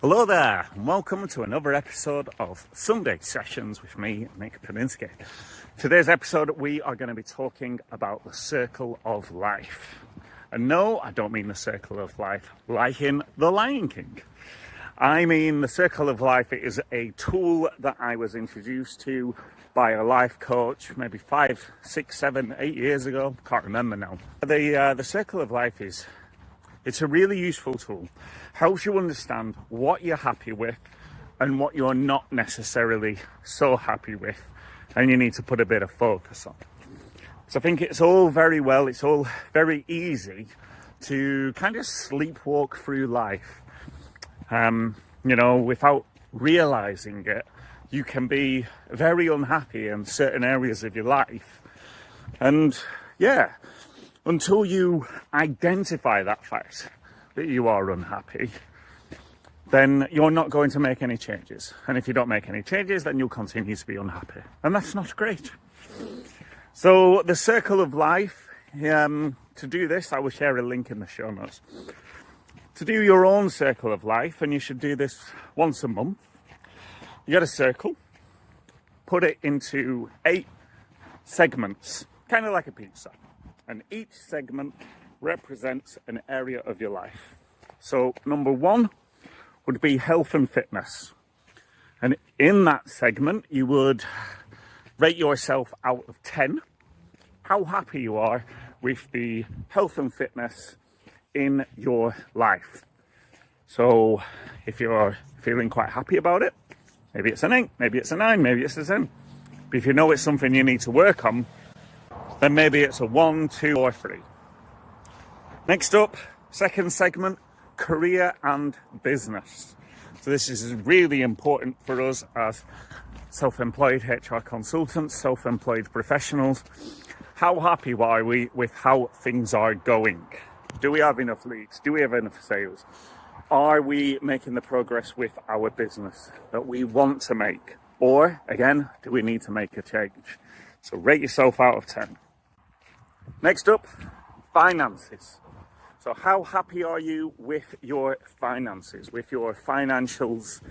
Hello there, and welcome to another episode of Sunday Sessions with me, Nick Paninsky. Today's episode, we are going to be talking about the circle of life. And no, I don't mean the circle of life like in The Lion King. I mean the circle of life is a tool that I was introduced to by a life coach maybe 5, 6, 7, 8 years ago. Can't remember now. The circle of life it's a really useful tool. Helps you understand what you're happy with and what you're not necessarily so happy with, and you need to put a bit of focus on. So I think it's all very easy to kind of sleepwalk through life. Without realizing it, you can be very unhappy in certain areas of your life. And until you identify that fact that you are unhappy, then you're not going to make any changes. And if you don't make any changes, then you'll continue to be unhappy. And that's not great. So the circle of life, to do this, I will share a link in the show notes. To do your own circle of life, and you should do this once a month, you get a circle, put it into 8 segments, kind of like a pizza. And each segment represents an area of your life. So number 1 would be health and fitness. And in that segment, you would rate yourself out of 10, how happy you are with the health and fitness in your life. So if you're feeling quite happy about it, maybe it's an 8, maybe it's a 9, maybe it's a 10. But if you know it's something you need to work on, then maybe it's a 1, 2, or 3. Next up, second segment, career and business. So this is really important for us as self-employed HR consultants, self-employed professionals. How happy are we with how things are going? Do we have enough leads? Do we have enough sales? Are we making the progress with our business that we want to make? Or, again, do we need to make a change? So rate yourself out of 10. Next up, finances. So how happy are you with your finances, with your financials?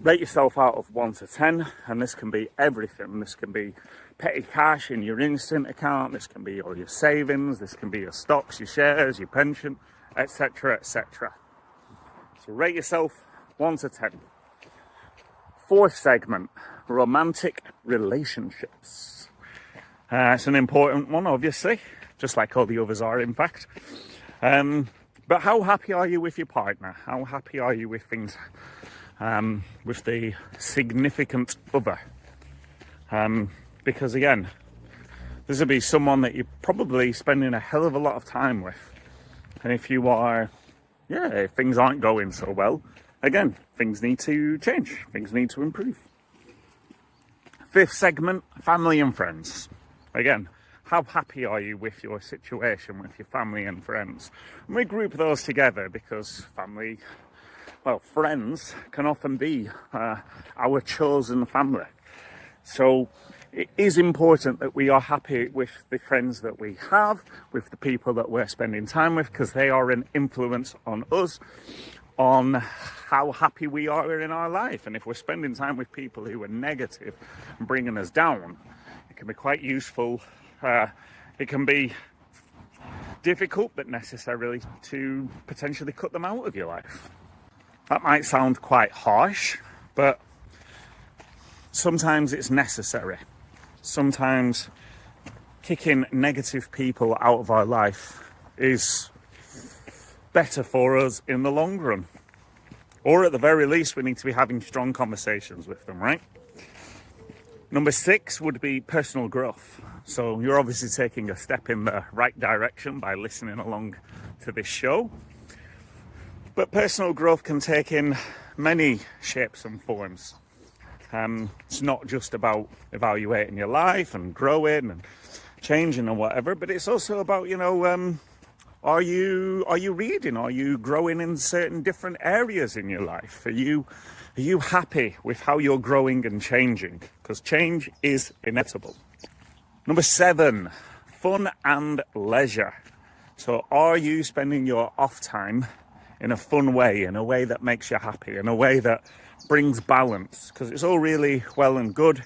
Rate yourself out of 1 to 10, and this can be everything. This can be petty cash in your instant account, this can be all your savings, this can be your stocks, your shares, your pension, etc., etc. So rate yourself 1 to 10. Fourth segment, romantic relationships. It's an important one, obviously, just like all the others are, in fact. But how happy are you with your partner? How happy are you with things, with the significant other? Because again, this will be someone that you're probably spending a hell of a lot of time with. And if you are, if things aren't going so well, again, things need to change. Things need to improve. Fifth segment, family and friends. Again, how happy are you with your situation, with your family and friends? And we group those together because friends can often be our chosen family. So it is important that we are happy with the friends that we have, with the people that we're spending time with, because they are an influence on us, on how happy we are in our life. And if we're spending time with people who are negative and bringing us down, it can be quite useful. It can be difficult, but necessarily to potentially cut them out of your life. That might sound quite harsh, but sometimes it's necessary. Sometimes kicking negative people out of our life is better for us in the long run. Or at the very least, we need to be having strong conversations with them, right? Number 6 would be personal growth. So you're obviously taking a step in the right direction by listening along to this show. But personal growth can take in many shapes and forms. It's not just about evaluating your life and growing and changing and whatever, but it's also about, are you reading? Are you growing in certain different areas in your life? Are you happy with how you're growing and changing? Because change is inevitable. Number 7, fun and leisure. So are you spending your off time in a fun way, in a way that makes you happy, in a way that brings balance. Because it's all really well and good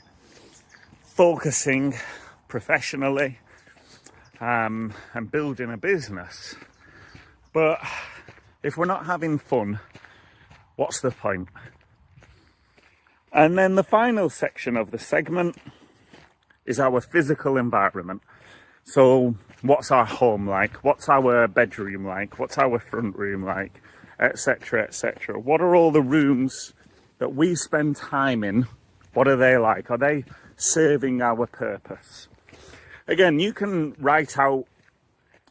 focusing professionally and building a business. But if we're not having fun, what's the point? And then the final section of the segment is our physical environment. So what's our home like? What's our bedroom like? What's our front room like? Etc., etc. What are all the rooms that we spend time in? What are they like? Are they serving our purpose? Again, you can write out,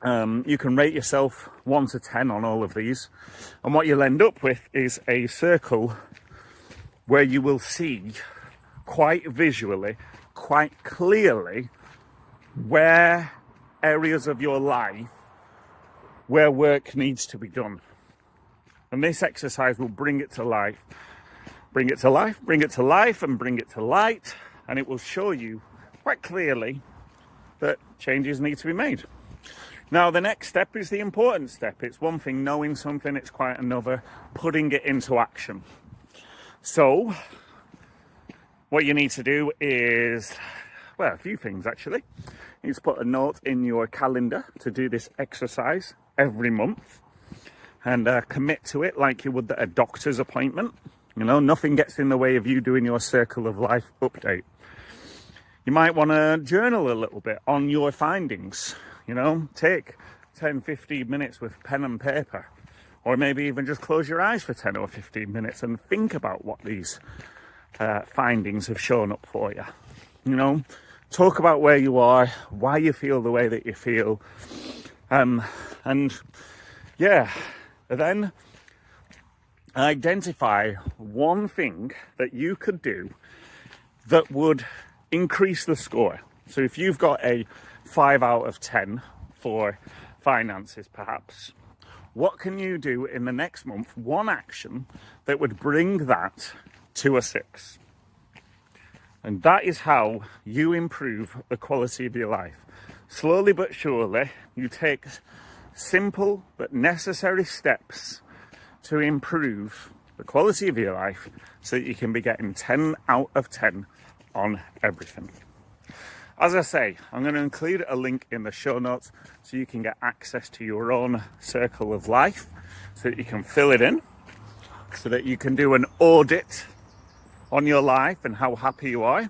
you can rate yourself 1 to 10 on all of these. And what you'll end up with is a circle where you will see quite visually, quite clearly, where areas of your life where work needs to be done. And this exercise will bring it to life. Bring it to life, bring it to life, and bring it to light. And it will show you quite clearly that changes need to be made. Now, the next step is the important step. It's one thing knowing something, it's quite another putting it into action. So, what you need to do is, well, a few things actually. You need to put a note in your calendar to do this exercise every month and commit to it like you would a doctor's appointment. You know, nothing gets in the way of you doing your Circle of Life update. You might want to journal a little bit on your findings. You know, take 10, 15 minutes with pen and paper, or maybe even just close your eyes for 10 or 15 minutes and think about what these findings have shown up for you. You know, talk about where you are, why you feel the way that you feel, and yeah, then identify one thing that you could do that would increase the score. So if you've got a 5 out of 10 for finances, perhaps, what can you do in the next month, one action that would bring that to a 6? And that is how you improve the quality of your life. Slowly but surely, you take simple but necessary steps to improve the quality of your life so that you can be getting 10 out of 10 on everything. As I say, I'm going to include a link in the show notes so you can get access to your own Circle of Life, so that you can fill it in, so that you can do an audit on your life and how happy you are.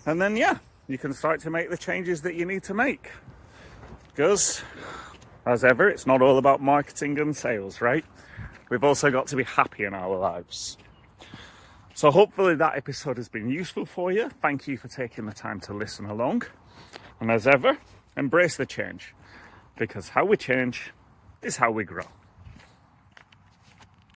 And then, yeah, you can start to make the changes that you need to make. Because, as ever, it's not all about marketing and sales, right? We've also got to be happy in our lives. So hopefully that episode has been useful for you. Thank you for taking the time to listen along. And as ever, embrace the change, because how we change is how we grow.